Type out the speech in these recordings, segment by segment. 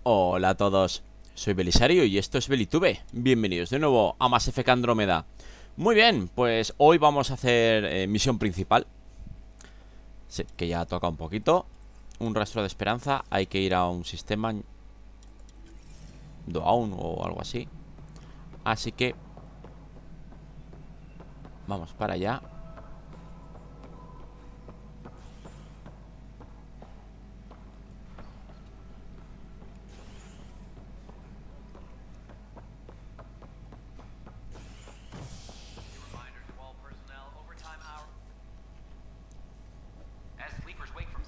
Hola a todos, soy Belisario y esto es BeliTube. Bienvenidos de nuevo a más Effect Andromeda. Muy bien, pues hoy vamos a hacer misión principal. Sí, que ya toca un poquito. Un rastro de esperanza, hay que ir a un sistema Down o algo así. Así que vamos para allá.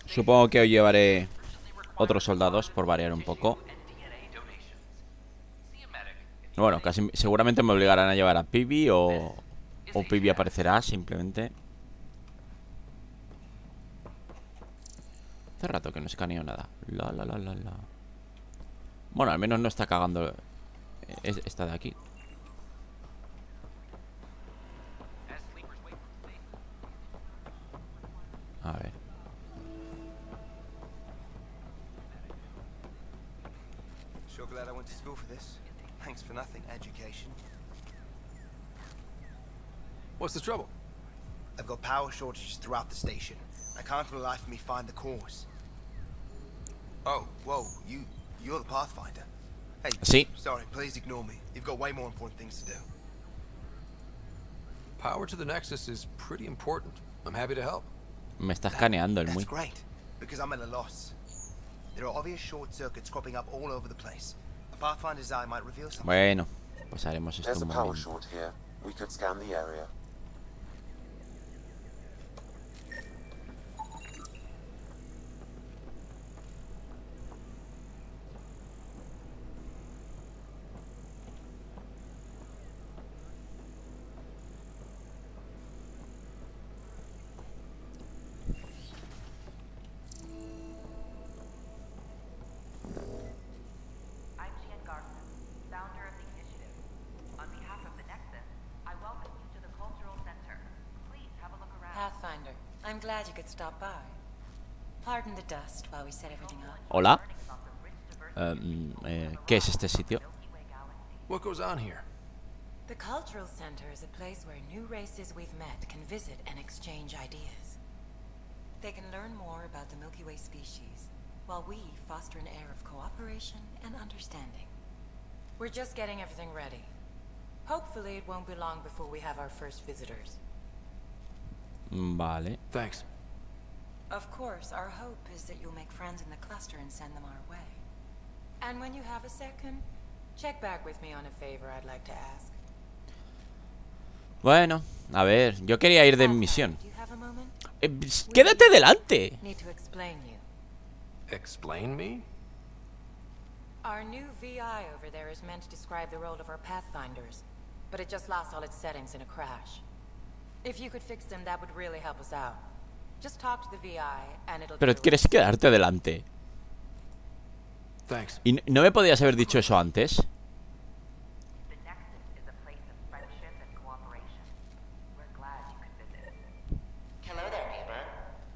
Supongo que hoy llevaré otros soldados por variar un poco. Bueno, casi seguramente me obligarán a llevar a Pibi o Pibi aparecerá simplemente. Hace rato que no escaneo nada. Bueno, al menos no está cagando esta de aquí. A ver. Sure glad I went to school for this. Thanks for nothing, education. What's the trouble? I've got power shortages throughout the station. I can't for the life of me find the cause. Oh, whoa, you're the Pathfinder. Hey, Sí. sorry, please ignore me. You've got way more important things to do. Power to the Nexus is pretty important. I'm happy to help. Me está escaneando el muy. That's great, because I'm at a loss. There are obvious short circuits cropping up all over the place. A Pathfinder's eye might reveal something. Bueno, pues haremos esto There's a un power momento. short here. We could scan the area. Pathfinder, I'm glad you could stop by. Pardon the dust while we set everything up. Hola. ¿Qué es este sitio? What goes on here? The Cultural Center is a place where new races we've met can visit and exchange ideas. They can learn more about the Milky Way species, while we foster an air of cooperation and understanding. We're just getting everything ready. Hopefully it won't be long before we have our first visitors. Vale. Thanks. Of course, our hope is that you'll make friends in the cluster and send them our way. And when you have a second, check back with me on a favor I'd like to ask. Bueno, a ver, yo quería ir de misión. Do you have a moment? ¡Quédate delante! Need to explain you. Explain me? Our new VI over there is meant to describe the role of our Pathfinders, but it just lost all its settings in a crash. If you could fix them, that would really help us out. Just talk to the VI and it'll Pero do quieres it. quedarte delante. Thanks. ¿Y no me podías haber dicho eso antes? The Nexus is a place of friendship and cooperation. We're glad you could visit. Hello there, neighbor.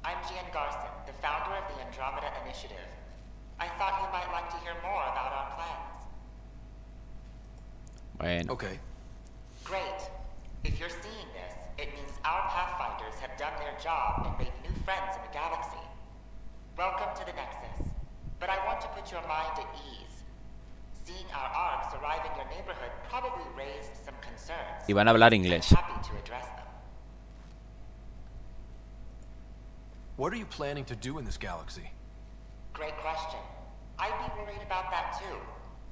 I'm Gian Garson, the founder of the Andrómeda initiative. I thought you might like to hear more about our plans. Bueno. Okay. Great. If you're seeing this, it means our Pathfinders have done their job and made new friends in the galaxy. Welcome to the Nexus. But I want to put your mind at ease. Seeing our arcs arrive in your neighborhood probably raised some concerns. Y van a hablar inglés. I'm happy to address them. What are you planning to do in this galaxy? Great question. I'd be worried about that too.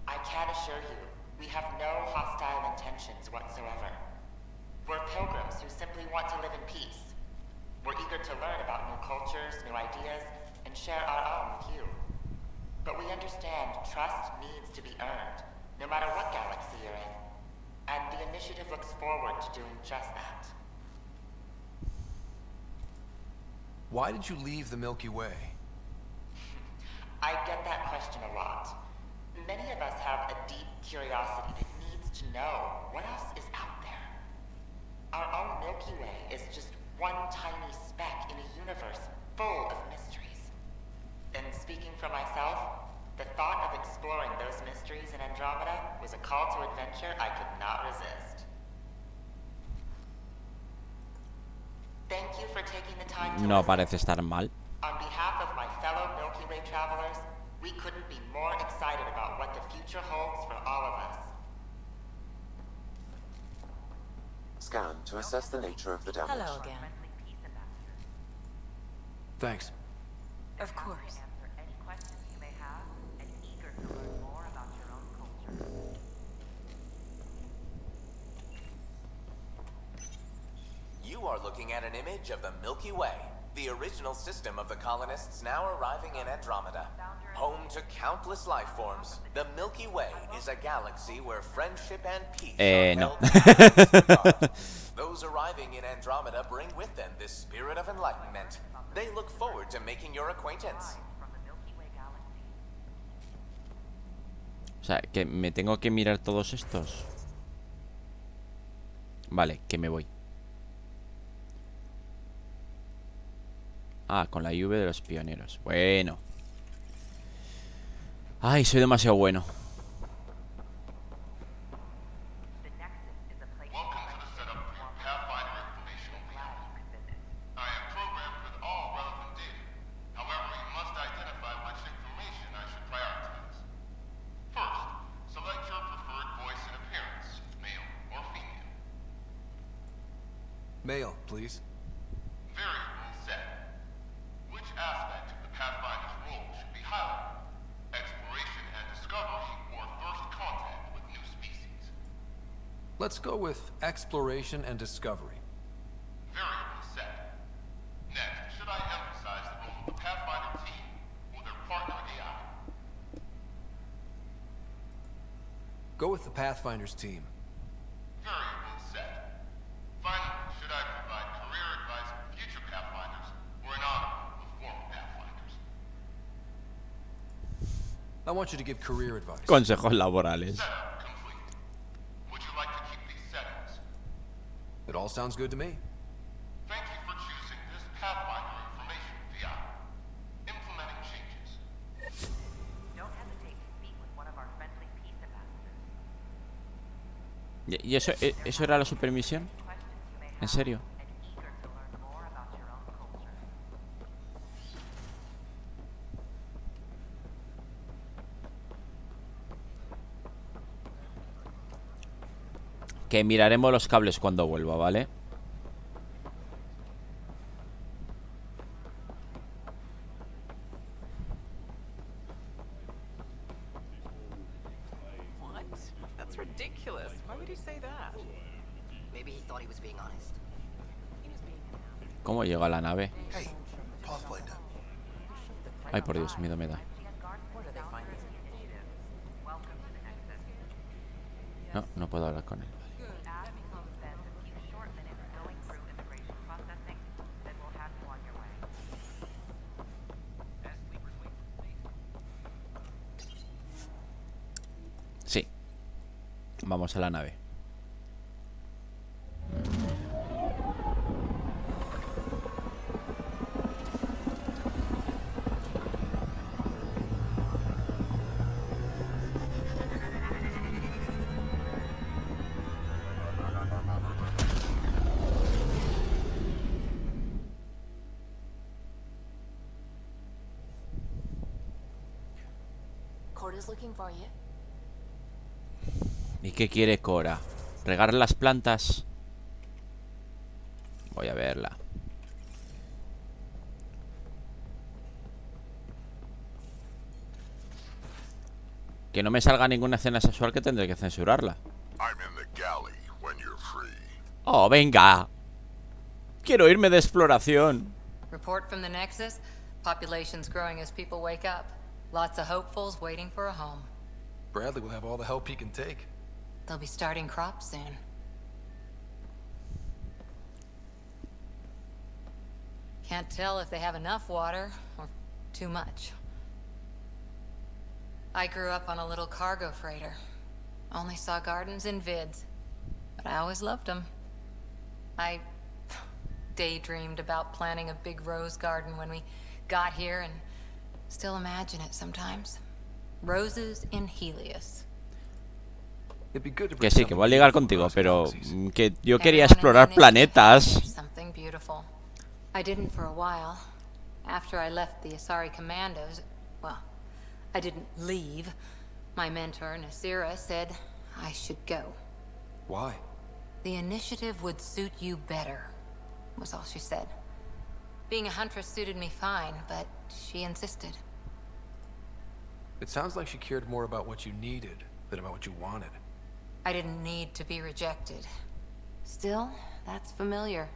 I can assure you, we have no hostile intentions whatsoever. We're pilgrims who simply want to live in peace. We're eager to learn about new cultures, new ideas, and share our own with you. But we understand trust needs to be earned, no matter what galaxy you're in. And the initiative looks forward to doing just that. Why did you leave the Milky Way? I get that question a lot. Many of us have a deep curiosity that needs to know what else is out there. Our own Milky Way is just one tiny speck in a universe full of mysteries. And speaking for myself, the thought of exploring those mysteries in Andromeda was a call to adventure I could not resist. Thank you for taking the time to No listen. parece estar mal. On behalf of my fellow Milky Way travelers, we couldn't be more excited about what the future holds for all of us. Scan to assess the nature of the damage. Hello again. Thanks. Of course. Answer any questions you may have and eager to learn more about your own culture. You are looking at an image of the Milky Way, the original system of the colonists now arriving in Andromeda. Home to countless life forms, the Milky Way is a galaxy where friendship and peace are no. held in highest regard. Those arriving in Andromeda bring with them this spirit of enlightenment. They look forward to making your acquaintance. From the Milky Way galaxy. O sea, que me tengo que mirar todos estos. Vale, que me voy. Ah, con la lluvia de los pioneros. Bueno. Ay, soy demasiado bueno. The Nexus is a place Welcome to the setup for your Pathfinder informational glad you could visit. I am programmed with all relevant data. However, you must identify which information I should prioritize. First, select your preferred voice and appearance, male or female. Mail, please. Variable set. Which aspect of the Pathfinder's role should be highlighted? Exploration and discovery or first contact with new species? Let's go with exploration and discovery. Variable set. Next, should I emphasize the role of the Pathfinder team or their partner AI? Go with the Pathfinder's team. Variable set. Finally, should I provide career advice for future Pathfinders or an honor of former Pathfinders? I want you to give career advice. Consejos laborales. Setup complete. Would you like to keep these settings? It all sounds good to me. Thank you for choosing this Pathfinder information VI. Implementing changes. Don't hesitate to speak with one of our friendly peace ambassadors. ¿Y eso era la supermisión? Questions you may have ¿En serio? and eager to learn more about your own culture. Que miraremos los cables cuando vuelva, ¿vale? What? That's ridiculous. Why would he say that? Maybe he thought he was being honest. He was being an ass. ¿Cómo llega a la nave? Hey, Pathfinder. Ay, por Dios, miedo me da. Where do they find these? Welcome to the Nexus. No, no puedo hablar con él. As Chloe spends a few short minutes going through immigration processing, then we'll have you on your way. Sí. Vamos a la nave. Cora's looking for you. ¿Y qué quiere Cora? ¿Regar las plantas? Voy a verla. Que no me salga ninguna escena sexual, que tendré que censurarla. I'm in the galley when you're free. Oh, venga. Quiero irme de exploración. Report from the Nexus. Population's growing as people wake up. Lots of hopefuls waiting for a home. Bradley will have all the help he can take. They'll be starting crops soon. Can't tell if they have enough water or too much. I grew up on a little cargo freighter. Only saw gardens in vids, but I always loved them. I daydreamed about planting a big rose garden when we got here and still imagine it sometimes. Roses in Helios. Que sí, que voy a ligar contigo, pero que yo quería explorar planetas. Something beautiful. I didn't for a while. After I left the Asari Commandos, well, I didn't leave. My mentor, Nasira, said I should go. Why? The initiative would suit you better, was all she said. Being a huntress suited me fine, but she insisted. It sounds like she cared more about what you needed than about what you wanted. I didn't need to be rejected. Still, that's familiar.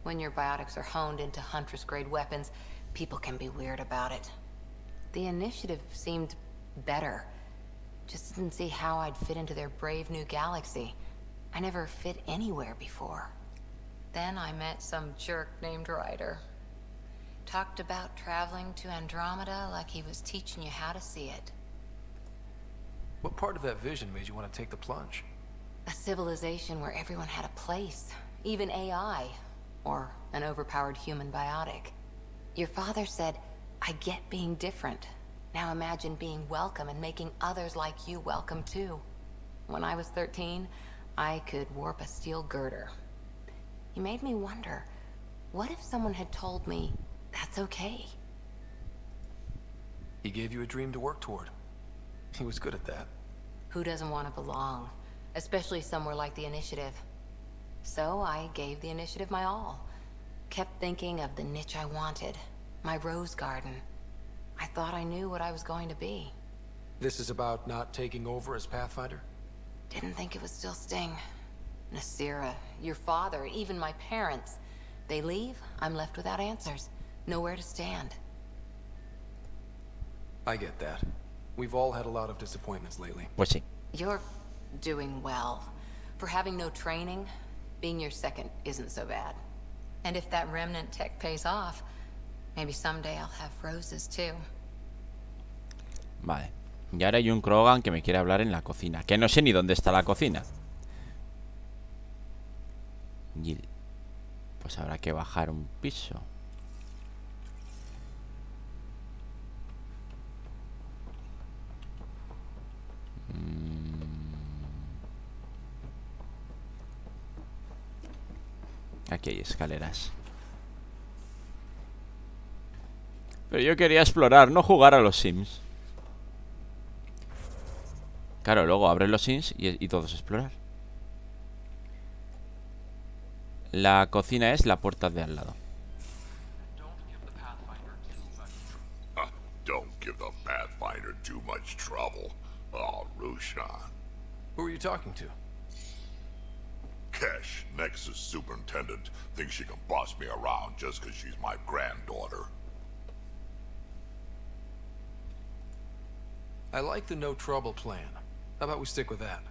When your biotics are honed into Huntress-grade weapons, people can be weird about it. The initiative seemed better. Just didn't see how I'd fit into their brave new galaxy. I never fit anywhere before. Then I met some jerk named Ryder. Talked about traveling to Andromeda like he was teaching you how to see it. What part of that vision made you want to take the plunge? A civilization where everyone had a place, even AI, or an overpowered human biotic. Your father said, I get being different. Now imagine being welcome and making others like you welcome too. When I was 13, I could warp a steel girder. He made me wonder, what if someone had told me that's okay? He gave you a dream to work toward. He was good at that. Who doesn't want to belong? Especially somewhere like the Initiative. So I gave the Initiative my all. Kept thinking of the niche I wanted. My rose garden. I thought I knew what I was going to be. This is about not taking over as Pathfinder? Didn't think it would still sting. Nasira, your father, even my parents. They leave, I'm left without answers. Nowhere to stand. I get that. We've all had a lot of disappointments lately. Pues sí. You're doing well. For having no training, being your second isn't so bad. And if that remnant tech pays off, maybe someday I'll have roses too. Vale. Y ahora hay un Krogan que me quiere hablar en la cocina. Que no sé ni dónde está la cocina. Y pues habrá que bajar un piso. Aquí hay escaleras. Pero yo quería explorar, no jugar a los Sims. Claro, luego abres los Sims y todo es explorar. La cocina es la puerta de al lado. Don't give the Pathfinder too much trouble. Oh, Rushan. Who are you talking to? Kesh, Nexus superintendent, thinks she can boss me around just because she's my granddaughter. I like the no trouble plan. How about we stick with that?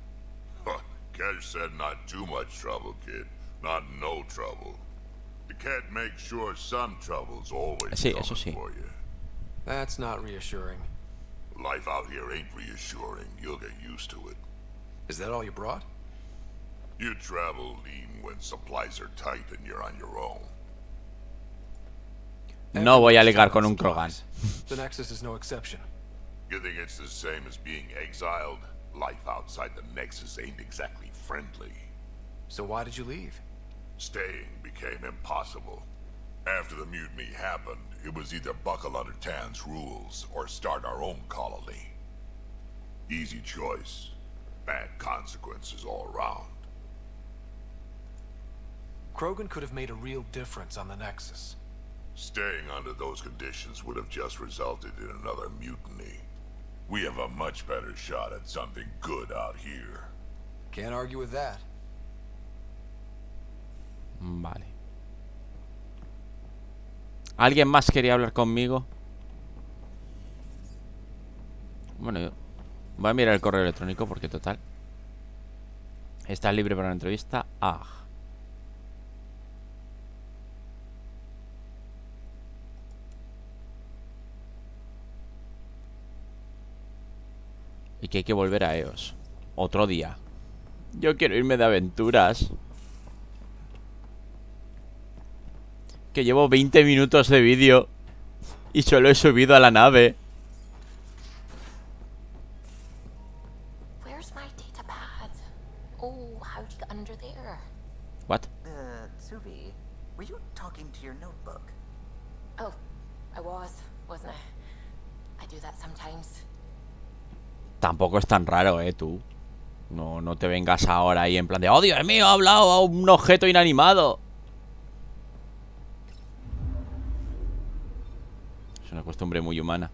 Kesh said not too much trouble, kid. Not no trouble. You can't make sure some trouble's always coming for you. That's not reassuring. Life out here ain't reassuring. You'll get used to it. Is that all you brought? You travel lean when supplies are tight and you're on your own. No voy a ligar con un Krogan. The Nexus is no exception. You think it's the same as being exiled? Life outside the Nexus ain't exactly friendly. So why did you leave? Staying became impossible. After the mutiny happened, it was either buckle under Tan's rules or start our own colony. Easy choice. Bad consequences all around. Krogan could have made a real difference on the Nexus. Staying under those conditions would have just resulted in another mutiny. We have a much better shot at something good out here. Can't argue with that. Vale. ¿Alguien más quería hablar conmigo? Bueno, yo voy a mirar el correo electrónico porque total. ¿Estás libre para una entrevista? Ah. Y que hay que volver a EOS. Otro día. Yo quiero irme de aventuras. Que llevo 20 minutos de vídeo y solo he subido a la nave. What? Suvi, were you talking to your notebook? Oh, I wasn't I? I do that sometimes. Tampoco es tan raro, tú. No te vengas ahora ahí en plan de, ¡oh, Dios mío, ha hablado a un objeto inanimado! Es una costumbre muy humana.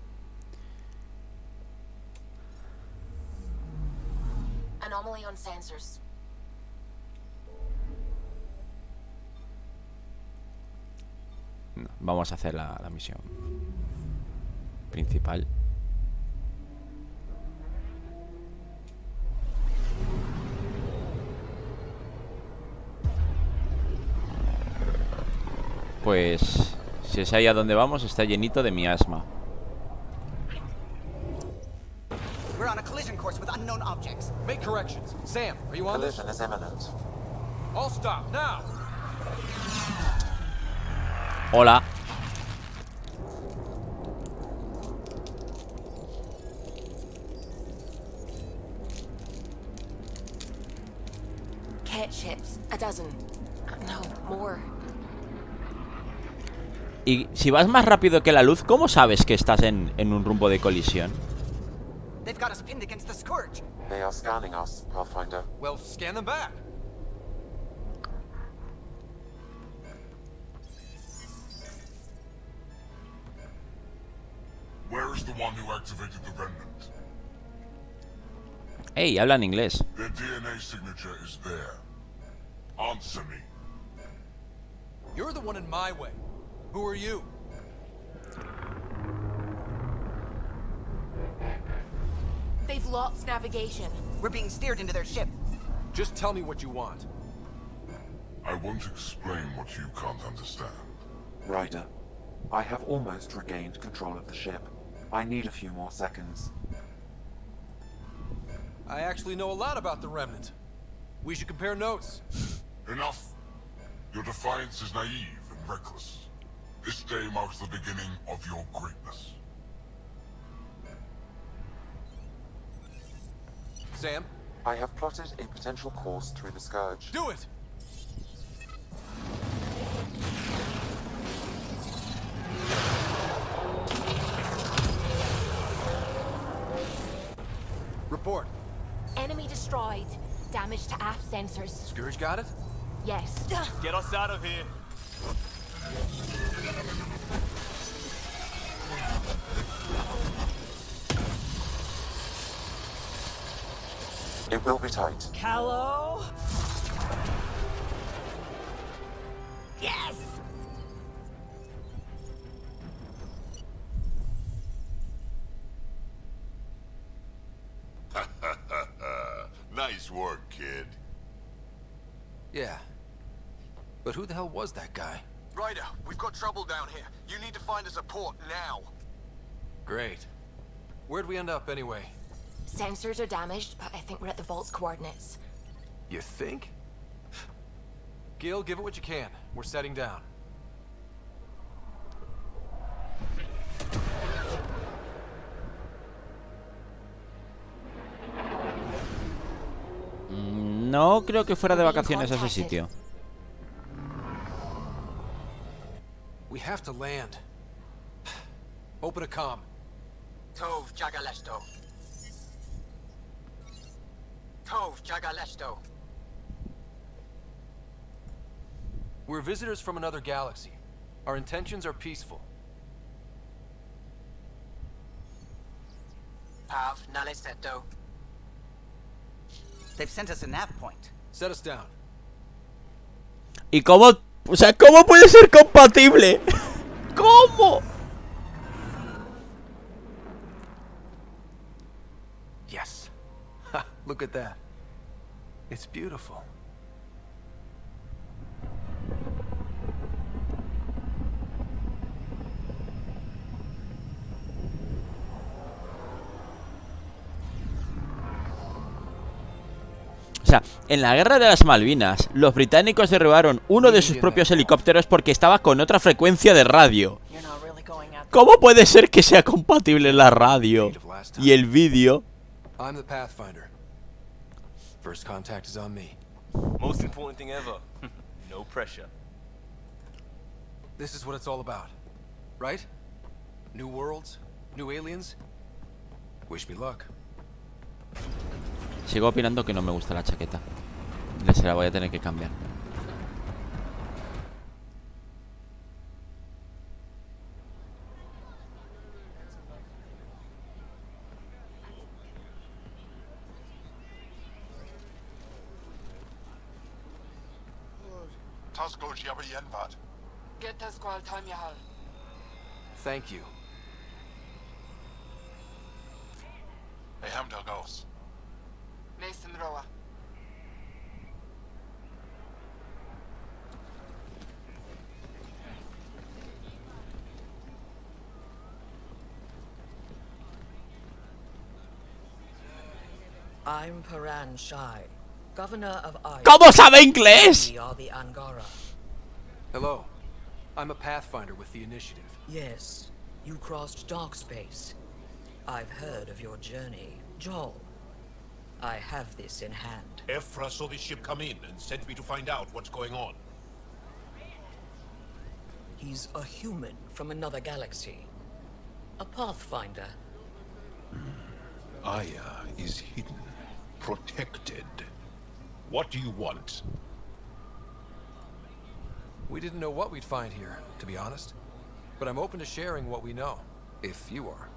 Anomaly on sensors. No, vamos a hacer la misión principal. Pues si es ahí a donde vamos, está llenito de miasma. We're on a collision course with unknown objects. Make corrections. Sam, are you on this? Collision is imminent. All stop now. Hola. Cat ships, a dozen. No, more. Y si vas más rápido que la luz, ¿cómo sabes que estás en un rumbo de colisión? They've got us pinned against the scourge. They are scanning us, Pathfinder. Well, scan them back. Where is the one who activated the remnant? Ey, hablan inglés. Their DNA signature is there. Answer me. You're the one in my way. Who are you? They've lost navigation. We're being steered into their ship. Just tell me what you want. I won't explain what you can't understand. Ryder, I have almost regained control of the ship. I need a few more seconds. I actually know a lot about the Remnant. We should compare notes. Enough. Your defiance is naive and reckless. This day marks the beginning of your greatness. Sam? I have plotted a potential course through the scourge. Do it! Report. Enemy destroyed. Damage to aft sensors. Scourge got it? Yes. Get us out of here. It will be tight. Hello? Yes! Nice work, kid. Yeah. But who the hell was that guy? Ryder, we've got trouble down here. You need to find us a port now. Great. Where'd we end up anyway? Sensors are damaged, but I think we're at the vault's coordinates. You think? Gil, give it what you can. We're setting down. No creo que fuera de vacaciones a ese sitio. We have to land. Open a comm. Tov Jagalesto. Tov Jagalesto. We're visitors from another galaxy. Our intentions are peaceful. Av Naleseto. They've sent us a nav point. Set us down. ¿Y cómo? O sea, ¿cómo puede ser compatible? ¿Cómo? Yes. Ha, look at that. It's beautiful. O sea, en la guerra de las Malvinas, los británicos derribaron uno de sus propios helicópteros porque estaba con otra frecuencia de radio. ¿Cómo puede ser que sea compatible la radio y el vídeo? I'm the Pathfinder. First contact is on me. Most important thing ever. No pressure. This is what it's all about, right? New worlds, new aliens. Wish me luck. Sigo opinando que no me gusta la chaqueta. Se la voy a tener que cambiar. Thank you. I'm Paran Shai, governor of Aya. ¿Cómo sabe inglés? We are the Angara. Hello. I'm a pathfinder with the initiative. Yes, you crossed dark space. I've heard of your journey, Joel. I have this in hand. Ephra saw this ship come in and sent me to find out what's going on. He's a human from another galaxy. A pathfinder. Aya is hidden, protected. What do you want? We didn't know what we'd find here, to be honest. But I'm open to sharing what we know, if you are.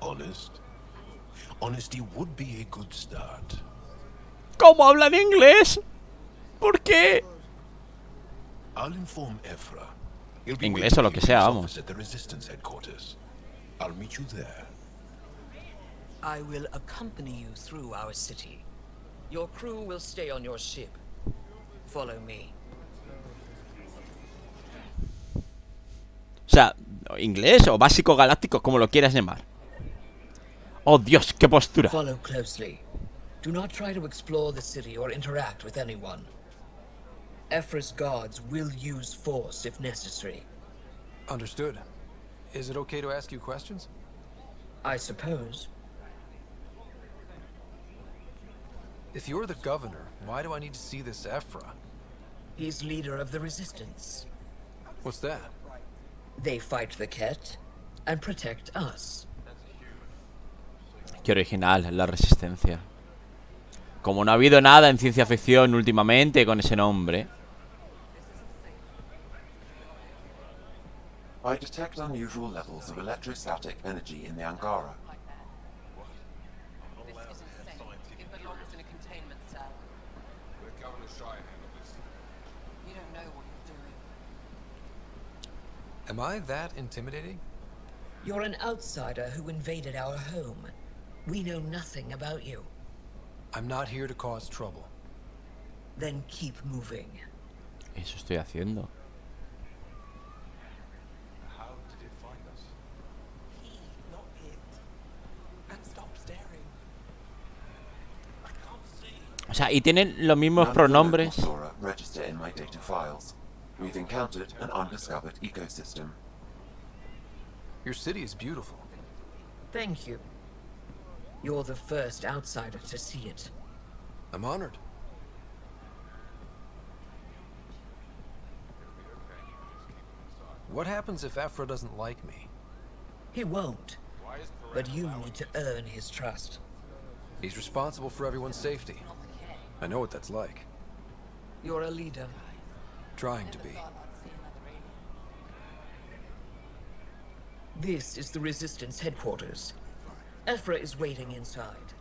Honest? Honesty would be a good start. ¿Cómo hablan inglés? ¿Por qué? I'll inform Ephra. He'll be Inglés o lo que sea, vamos. at the Resistance headquarters. I'll meet you there. I will accompany you through our city. Your crew will stay on your ship. Follow me. O sea, inglés o básico galáctico, como lo quieras llamar. Oh, Dios, qué postura. Follow closely. Do not try to explore the city or interact with anyone. Ephra's guards will use force if necessary. Understood. Is it okay to ask you questions? I suppose. If you're the governor, why do I need to see this Ephra? He's leader of the Resistance. What's that? They fight the Ket and protect us. Qué original, la Resistencia. Como no ha habido nada en ciencia ficción últimamente con ese nombre. I detect unusual levels of electrostatic energy in the Angara. Am I that intimidating? You're an outsider who invaded our home. We know nothing about you. I'm not here to cause trouble. Then keep moving. Eso estoy haciendo. How did it find us? He, not it. And stop staring. I can't see. O sea, y tienen los mismos pronombres. Register in my data files. We've encountered an undiscovered ecosystem. Your city is beautiful. Thank you. You're the first outsider to see it. I'm honored. What happens if Ephra doesn't like me? He won't. But you need to earn his trust. He's responsible for everyone's safety. I know what that's like. You're a leader. Trying to be. This is the Resistance headquarters. Ephra is waiting inside.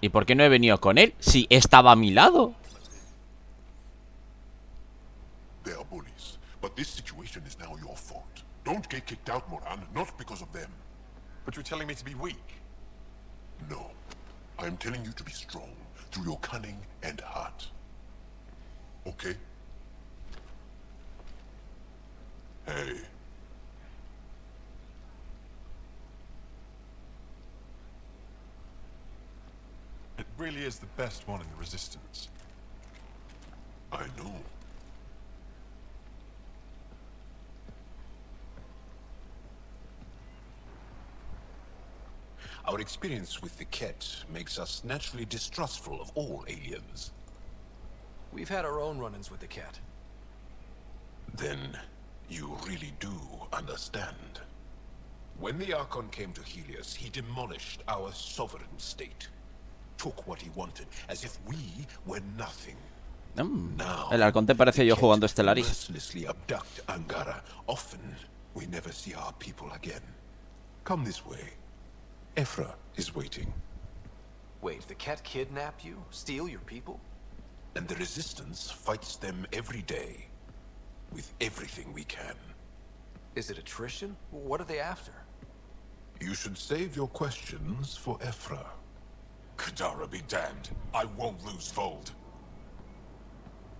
¿Y por qué no he venido con él? Si estaba a mi lado. They are bullies, but this situation is now your fault. Don't get kicked out, Moran, not because of them. But you're telling me to be weak? No. I am telling you to be strong, through your cunning and heart. Okay? Hey. It really is the best one in the Resistance. I know. Our experience with the Ket makes us naturally distrustful of all aliens. We've had our own run-ins with the cat. Then you really do understand. When the Archon came to Helios, he demolished our sovereign state. Took what he wanted, as if we were nothing. Now, el Archon te parece yo jugando Stellaris. mercilessly abduct Angara. Often, we never see our people again. Come this way. Ephra is waiting. Wait, the cat kidnapped you? Steal your people? And the Resistance fights them every day. With everything we can. Is it attrition? What are they after? You should save your questions for Ephra. Kadara be damned. I won't lose Vold.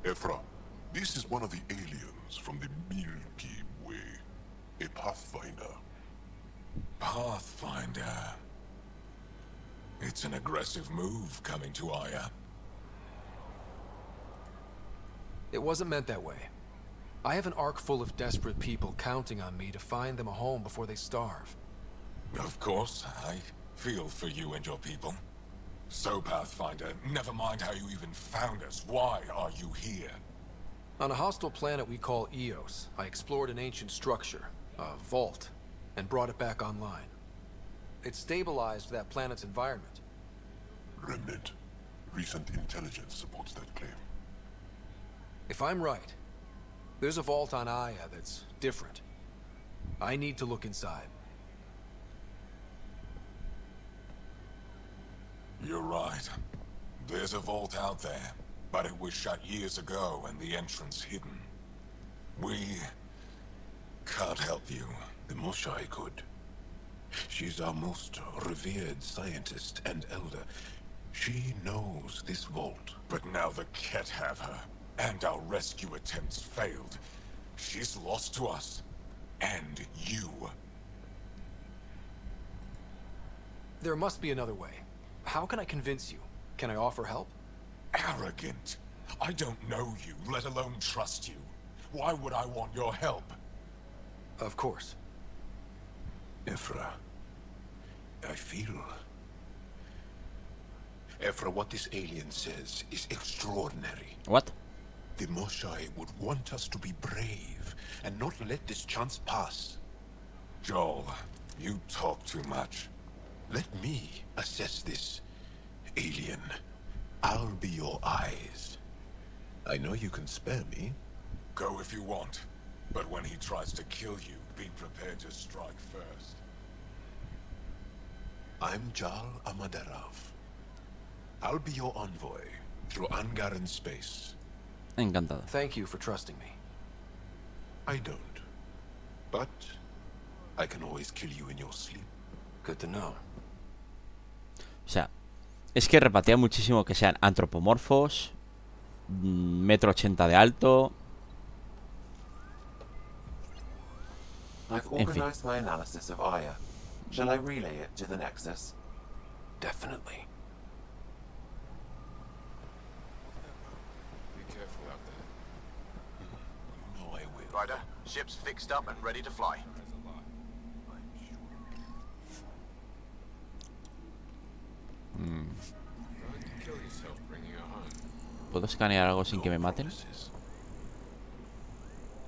Ephra, this is one of the aliens from the Milky Way. A Pathfinder. Pathfinder. It's an aggressive move coming to Aya. It wasn't meant that way. I have an ark full of desperate people counting on me to find them a home before they starve. Of course, I feel for you and your people. So, Pathfinder, never mind how you even found us. Why are you here? On a hostile planet we call Eos, I explored an ancient structure, a vault, and brought it back online. It stabilized that planet's environment. Remnant. Recent intelligence supports that claim. If I'm right, there's a vault on Aya that's different. I need to look inside. You're right. There's a vault out there, but it was shut years ago and the entrance hidden. We can't help you. The Moshai could. She's our most revered scientist and elder. She knows this vault. But now the Ket have her, and our rescue attempts failed. She's lost to us, and you. There must be another way. How can I convince you? Can I offer help? Arrogant. I don't know you, let alone trust you. Why would I want your help? Of course. Ephra, I feel... Ephra, what this alien says is extraordinary. What? The Moshai would want us to be brave and not let this chance pass. Joel, you talk too much. Let me assess this, alien. I'll be your eyes. I know you can spare me. Go if you want, but when he tries to kill you, be prepared to strike first. I'm Jal Amaderov. I'll be your envoy through Angaran space. Encantado. Thank you for trusting me. I don't. But I can always kill you in your sleep. Good to know. O sea, es que repatea muchísimo que sean antropomorfos, 1,80 m de alto. I've organized my analysis of Aya. Shall I relay it to the Nexus? Definitely. Be careful out there. You know I will. Ryder, ship's fixed up and ready to fly. ¿Puedo escanear algo sin que me maten?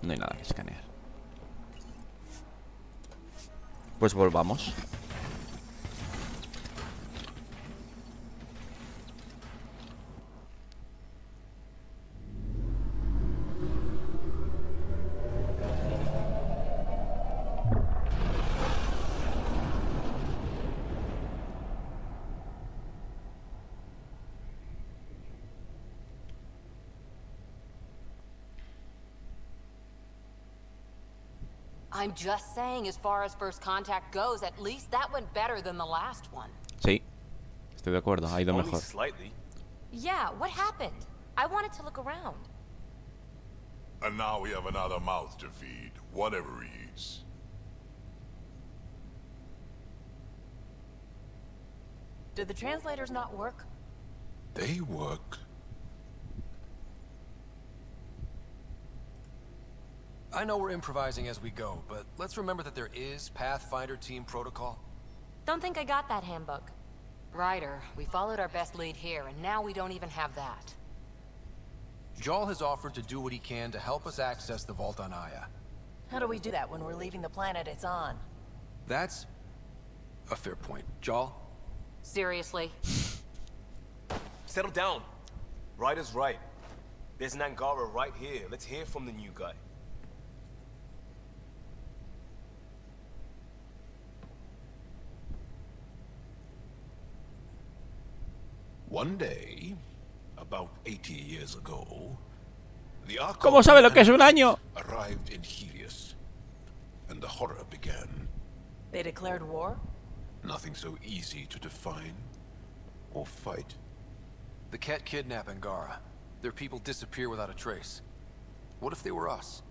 No hay nada que escanear. Pues volvamos. I'm just saying, as far as first contact goes, at least that went better than the last one. Sí, estoy de acuerdo, ha ido mejor. Slightly. Yeah, what happened? I wanted to look around. And now we have another mouth to feed, whatever he eats. Did the translators not work? They work. I know we're improvising as we go, but let's remember that there is Pathfinder team protocol. Don't think I got that handbook. Ryder, we followed our best lead here, and now we don't even have that. Jarl has offered to do what he can to help us access the vault on Aya. How do we do that when we're leaving the planet it's on? That's a fair point. Jarl? Seriously? Settle down. Right is right. There's an Angara right here. Let's hear from the new guy. One day, about 80 years ago, the ¿Cómo sabe lo que es un año? arrived in Helios, and the horror began. They declared war? Nothing so easy to define or fight. The Ket kidnap Angara. Their people disappear without a trace. What if they were us?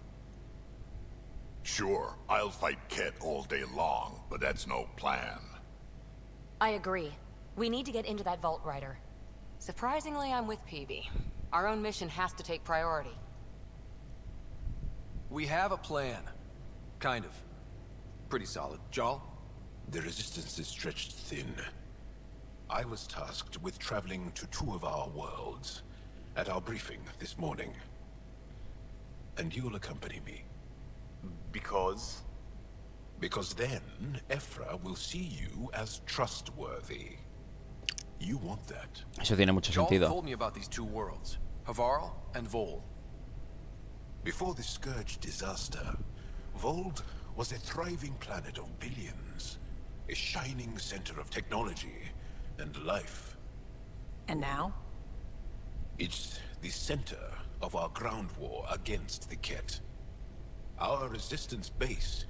Sure, I'll fight Ket all day long, but that's no plan. I agree. We need to get into that vault, Ryder. Surprisingly, I'm with PB. Our own mission has to take priority. We have a plan. Kind of. Pretty solid. Jarl? The resistance is stretched thin. I was tasked with traveling to 2 of our worlds at our briefing this morning. And you'll accompany me. Because? Because then, Ephra will see you as trustworthy. You want that. Eso tiene mucho Jarl sentido. told me about these 2 worlds. Havarl and Vol. Before the Scourge disaster, Vold was a thriving planet of billions. A shining center of technology and life. And now? It's the center of our ground war against the Ket. Our resistance base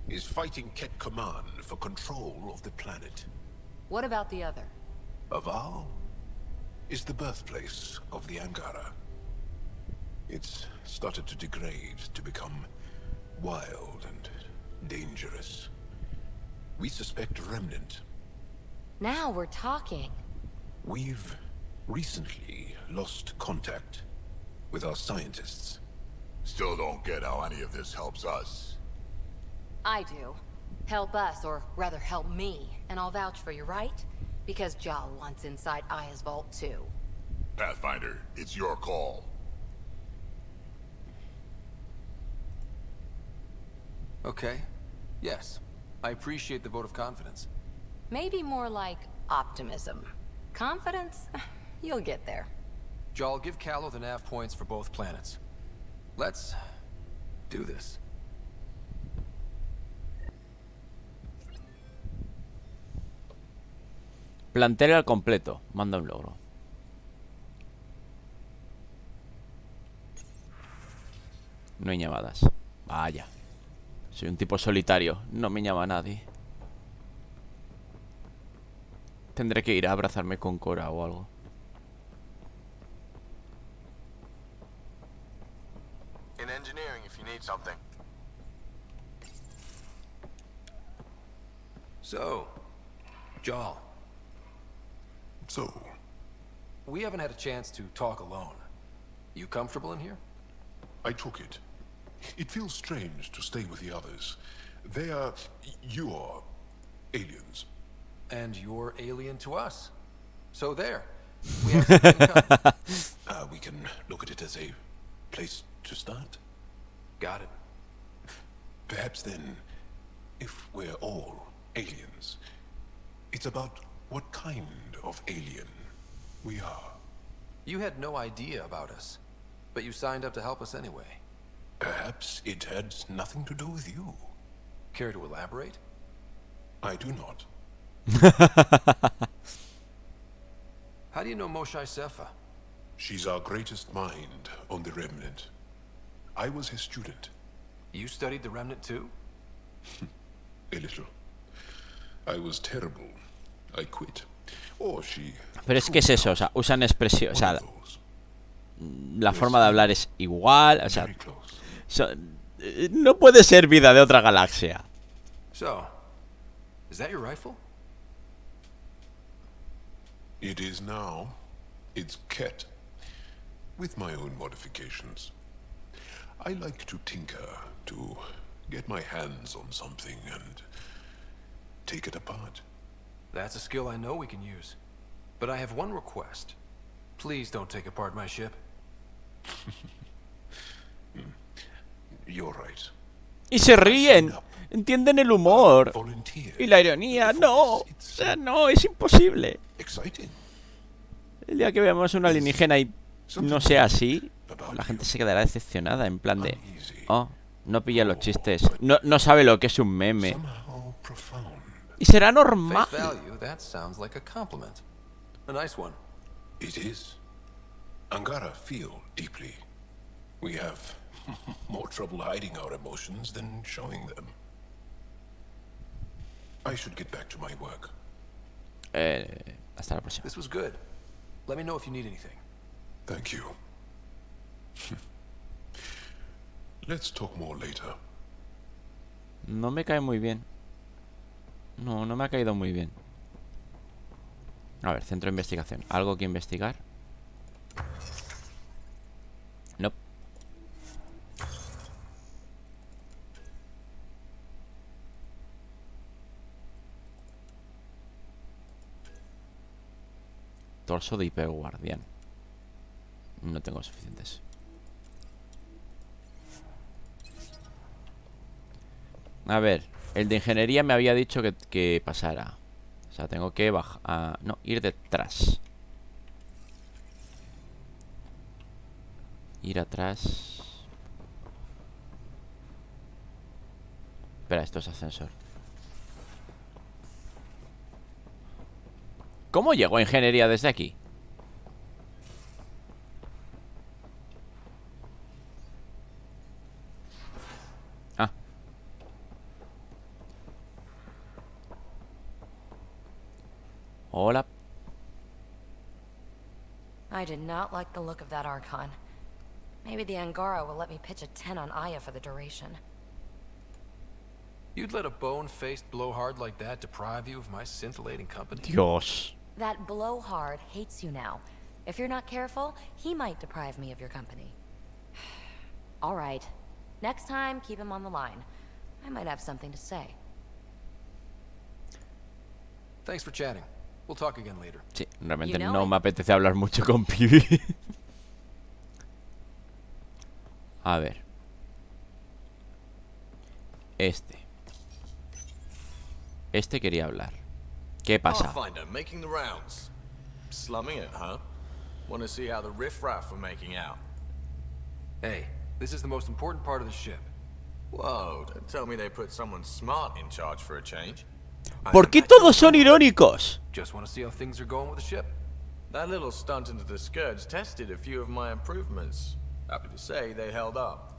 is fighting Ket Command for control of the planet. What about the other? Havarl is the birthplace of the Angara. It's started to degrade, to become wild and dangerous. We suspect a remnant. Now we're talking. We've recently lost contact with our scientists. Still don't get how any of this helps us. I do. Help us, or rather help me, and I'll vouch for you, right? Because Jarl wants inside Aya's vault too. Pathfinder, it's your call. Okay. Yes. I appreciate the vote of confidence. Maybe more like optimism. Confidence? You'll get there. Jarl, give Callow the nav points for both planets. Let's do this. Plantel al completo. Manda un logro. No hay llamadas. Vaya. Soy un tipo solitario. No me llama nadie. Tendré que ir a abrazarme con Cora o algo. In engineering if you need something. So, Jarl. So? We haven't had a chance to talk alone. You comfortable in here? I took it. It feels strange to stay with the others. They are... you are... aliens. And you're alien to us. So there. We have something in common. We can look at it as a place to start. Got it. Perhaps then, if we're all aliens, it's about what kind of alien we are. You had no idea about us, but you signed up to help us anyway. Perhaps it had nothing to do with you. Care to elaborate? I do not. How do you know Moshae Sefa? She's our greatest mind on the Remnant. I was his student. You studied the Remnant too? A little. I was terrible. I quit. Or she... Pero es que es eso, o sea, usan expresión, o sea, la forma de hablar es igual, o sea, no puede ser vida de otra galaxia. So, is that your rifle? It is now. It's Ket, with my own modifications. I like to tinker, to get my hands on something and take it apart. That's a skill I know we can use. But I have one request. Please don't take apart my ship. You're right. Y se ríen. Entienden el humor. Y la ironía. No. O sea, no, es imposible. El día que veamos una alienígena y no sea así, la gente se quedará decepcionada. En plan de... Oh, no pilla los chistes. No sabe lo que es un meme. Y será normal. It is. Angara feel deeply. We have more trouble hiding our emotions than showing them. I should get back to my work. Hasta la próxima. This was good. Let me know if you need anything. Thank you. Let's talk more later. No me cae muy bien. No me ha caído muy bien. A ver, centro de investigación. ¿Algo que investigar? No. Torso de IP guardián. No tengo suficientes. A ver, el de ingeniería me había dicho que pasara. O sea, tengo que bajar. No, ir detrás. Ir atrás. Espera, esto es ascensor. ¿Cómo llego a ingeniería desde aquí? Hola. I did not like the look of that Archon. Maybe the Angara will let me pitch a 10 on Aya for the duration. You'd let a bone-faced blowhard like that deprive you of my scintillating company? Dios. That blowhard hates you now. If you're not careful, he might deprive me of your company. All right. Next time, keep him on the line. I might have something to say. Thanks for chatting. We'll talk again later. Sí, realmente no me apetece hablar mucho con Pibi. A ver. Este quería hablar. ¿Qué pasa? Pathfinder making the rounds. Slumming it, huh? Want to see how the riffraff are making out? Hey, this is the most important part of the ship. Whoa, don't tell me they put someone smart in charge for a change. ¿Por qué todos son irónicos? Just want to see how things are going with the ship. That little stunt into the Scourge tested a few of my improvements. Happy to say they held up.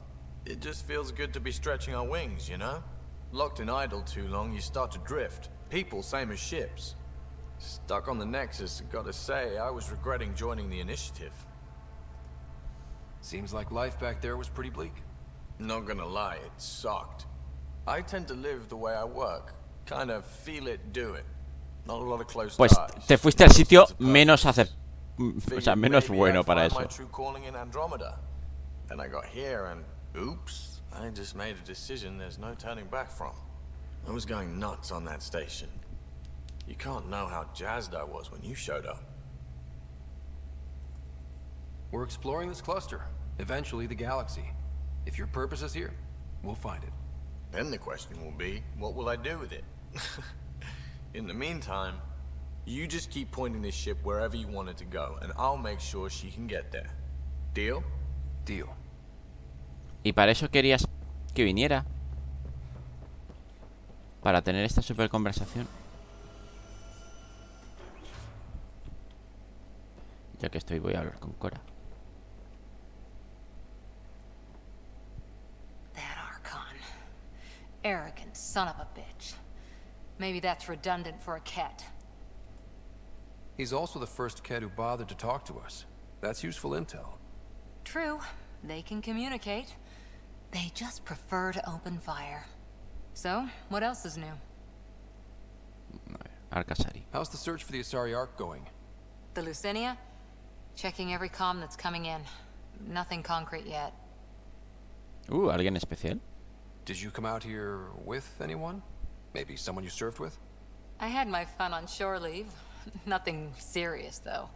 It just feels good to be stretching our wings, you know? Locked in idle too long, you start to drift. People, same as ships. Stuck on the Nexus, gotta say, I was regretting joining the initiative. Seems like life back there was pretty bleak. Not gonna lie, it sucked. I tend to live the way I work. Kind of feel it, do it. Not a lot of close Pues ties. te fuiste al sitio menos o sea, menos bueno para eso. My true calling in Andromeda. Then I got here and oops, I just made a decision there's no turning back from. I was going nuts on that station. You can't know how jazzed I was when you showed up. We're exploring this cluster, eventually the galaxy. If your purpose is here, we'll find it. Then the question will be, what will I do with it? In the meantime, you just keep pointing this ship wherever you want it to go, and I'll make sure she can get there. Deal? Deal. Y para eso querías que viniera. Para tener esta super conversación. Ya que estoy, voy a hablar con Cora. That Archon. Arrogant son of a bitch. Maybe that's redundant for a Ket. He's also the first Ket who bothered to talk to us. That's useful intel. True. They can communicate. They just prefer to open fire. So, what else is new? Arcasari. How's the search for the Asari Ark going? The Lucinia? Checking every comm that's coming in. Nothing concrete yet. ¿Alguien especial? Did you come out here with anyone? Maybe someone you served with? I had my fun on shore leave. Nothing serious, though.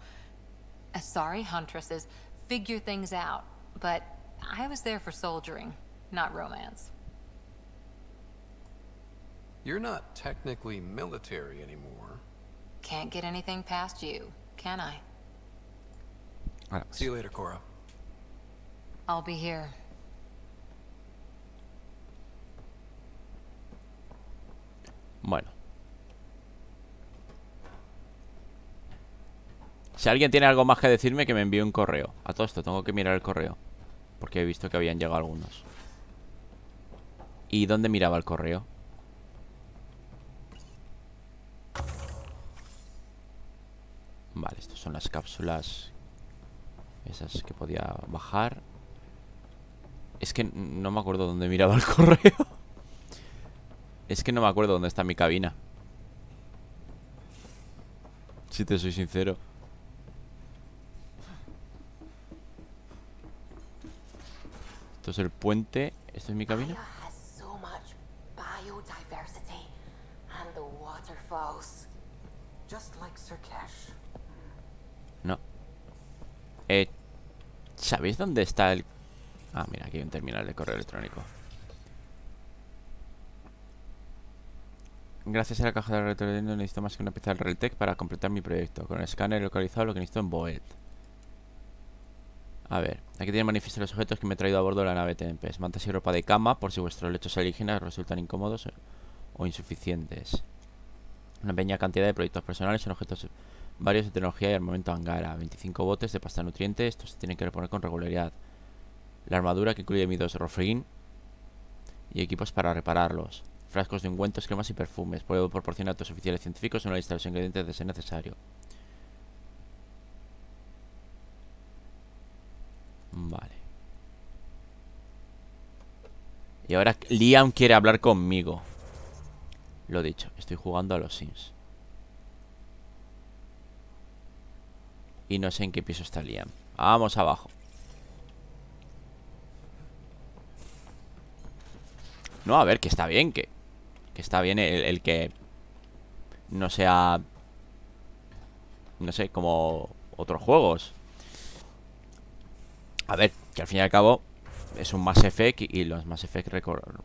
Asari huntresses figure things out. but I was there for soldiering, not romance. You're not technically military anymore. Can't get anything past you, can I? See you later, Cora. I'll be here. Bueno. Si alguien tiene algo más que decirme, que me envíe un correo. A todo esto tengo que mirar el correo, porque he visto que habían llegado algunos. ¿Y dónde miraba el correo? Vale, estas son las cápsulas. Esas que podía bajar. Es que no me acuerdo dónde miraba el correo. Es que no me acuerdo dónde está mi cabina, si te soy sincero. Esto es el puente. ¿Esto es mi cabina? No. ¿Sabéis dónde está el...? Ah, mira, aquí hay un terminal de correo electrónico. Gracias a la caja de retorno necesito más que una pieza del Realtek para completar mi proyecto. Con el escáner localizado lo que necesito en Boed. A ver, aquí tiene manifiesto los objetos que me he traído a bordo de la nave Tempest. Mantas y ropa de cama por si vuestros lechos alienígenas resultan incómodos o insuficientes. Una pequeña cantidad de proyectos personales son objetos varios de tecnología y armamento Angara. 25 botes de pasta nutriente. Estos se tienen que reponer con regularidad. La armadura que incluye mi 2 Rofrin y equipos para repararlos. Frascos de ungüentos, cremas y perfumes. Puedo proporcionar a tus oficiales científicos una lista de los ingredientes de ser necesario. Vale. Y ahora Liam quiere hablar conmigo. Lo dicho, estoy jugando a los Sims. Y no sé en qué piso está Liam. Vamos abajo. No, a ver, que está bien, que está bien el que no sea, no sé, como otros juegos. A ver, que al fin y al cabo es un Mass Effect y los Mass Effect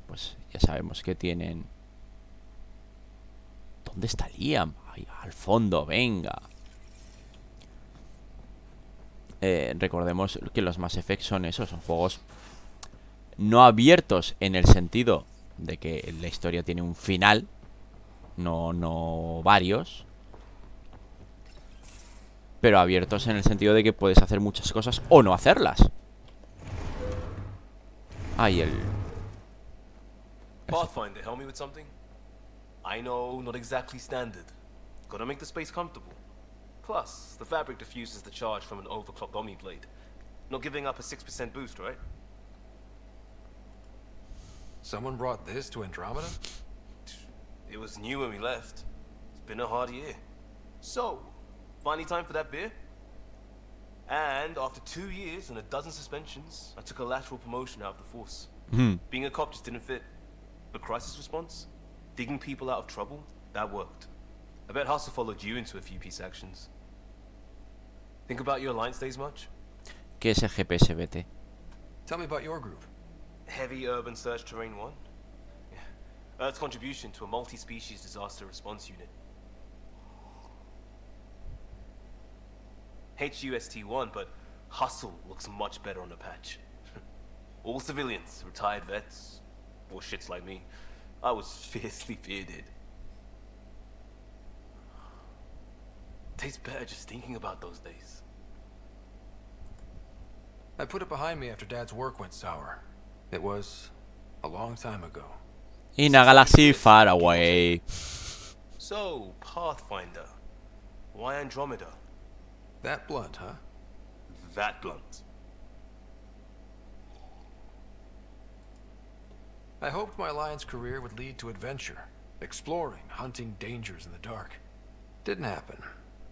pues ya sabemos que tienen... ¿Dónde está Liam? Ay, al fondo, venga. Recordemos que los Mass Effect son esos, son juegos no abiertos en el sentido de que la historia tiene un final, no varios, pero abiertos en el sentido de que puedes hacer muchas cosas o no hacerlas. Ahí el... Pathfinder, help me with something? I know, not exactly standard. Gotta make the space comfortable. Plus, the fabric diffuses the charge from an overclocked Omni blade. Not giving up a 6% boost, right? Someone brought this to Andromeda? It was new when we left. It's been a hard year. So, finally time for that beer? And after 2 years and a dozen suspensions, I took a lateral promotion out of the force. Being a cop just didn't fit. But crisis response? Digging people out of trouble? That worked. I bet Hustle followed you into a few peace actions. Think about your alliance days much? ¿Qué es el GPSBT? Tell me about your group. Heavy Urban Search Terrain 1? Yeah. Earth's contribution to a multi-species disaster response unit. HUST-1, but Hustle looks much better on the patch. All civilians, retired vets, or shits like me. I was fiercely bearded. Tastes better just thinking about those days. I put it behind me after Dad's work went sour. It was a long time ago. In a galaxy far away. So, Pathfinder. Why Andromeda? That blunt, huh? That blunt. I hoped my Alliance career would lead to adventure. Exploring, hunting dangers in the dark. Didn't happen.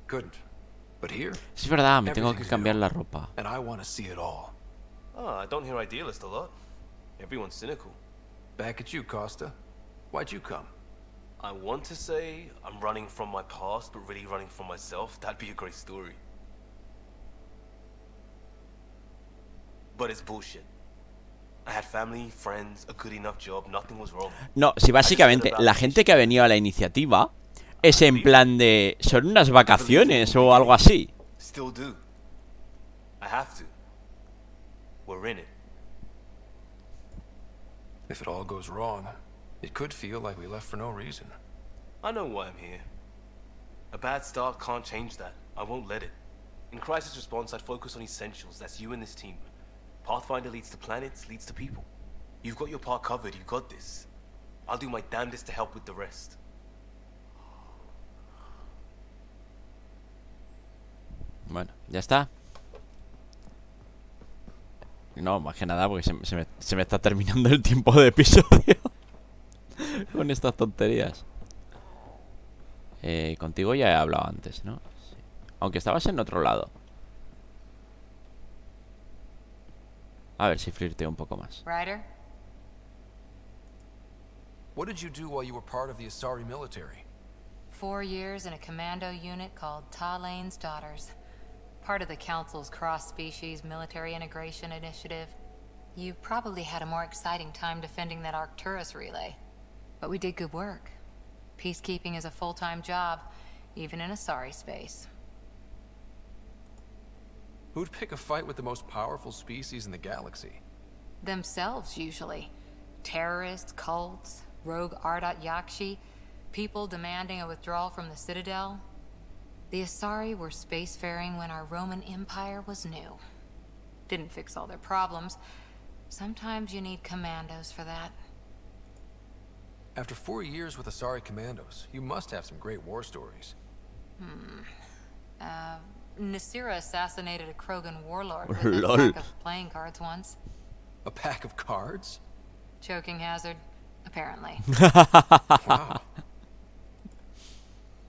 Couldn't. But here, es verdad, me tengo que cambiar la ropa. And I want to see it all. Oh, I don't hear idealist a lot. Everyone's cynical. Back at you, Costa. Why'd you come? I want to say I'm running from my past, but really running from myself. That'd be a great story. But it's bullshit. I had family, friends, a good enough job, nothing was wrong. No, si básicamente la gente que ha venido a la iniciativa es en plan de... son unas vacaciones o algo así. Still do. I have to. We're in it. If it all goes wrong, it could feel like we left for no reason. I know why I'm here. A bad start can't change that. I won't let it. In crisis response, I'd focus on essentials. That's you and this team. Pathfinder leads to planets, leads to people. You've got your part covered, you've got this. I'll do my damnedest to help with the rest. Bueno, ya está. No, más que nada porque se me está terminando el tiempo de episodio con estas tonterías. Contigo ya he hablado antes, ¿no? Sí. Aunque estabas en otro lado. A ver si flirteo un poco más. Ryder? What did you do while you were part of the Asari military? 4 years in a commando unit called Talane's Daughters. Part of the Council's cross-species military integration initiative. You probably had a more exciting time defending that Arcturus relay. But we did good work. Peacekeeping is a full-time job, even in Asari space. Who'd pick a fight with the most powerful species in the galaxy? Themselves, usually. Terrorists, cults, rogue Ardat Yakshi, people demanding a withdrawal from the Citadel. The Asari were spacefaring when our Roman Empire was new. Didn't fix all their problems. Sometimes you need commandos for that. After 4 years with Asari commandos, you must have some great war stories. Nasira assassinated a Krogan warlord with a pack of playing cards once. A pack of cards? Choking hazard, apparently. Wow.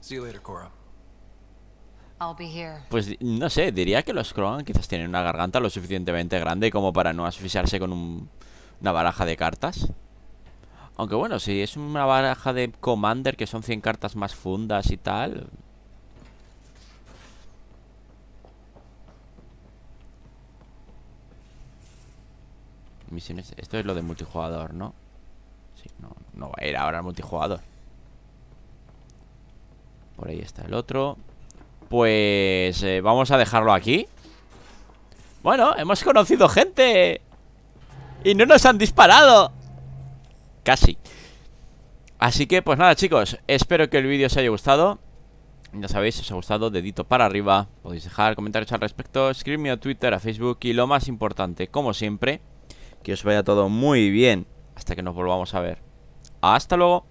See you later, Cora. I'll be here. Pues no sé, diría que los Krogan quizás tienen una garganta lo suficientemente grande como para no asfixiarse con una baraja de cartas. Aunque bueno, si es una baraja de Commander que son 100 cartas más fundas y tal. Misiones, esto es lo de multijugador, ¿no? Sí, no va a ir ahora al multijugador. Por ahí está el otro. Pues vamos a dejarlo aquí. Bueno, hemos conocido gente y no nos han disparado. Casi. Así que pues nada, chicos, espero que el vídeo os haya gustado. Ya sabéis, si os ha gustado, dedito para arriba. Podéis dejar comentarios al respecto, escribirme a Twitter, a Facebook. Y lo más importante, como siempre, que os vaya todo muy bien hasta que nos volvamos a ver. Hasta luego.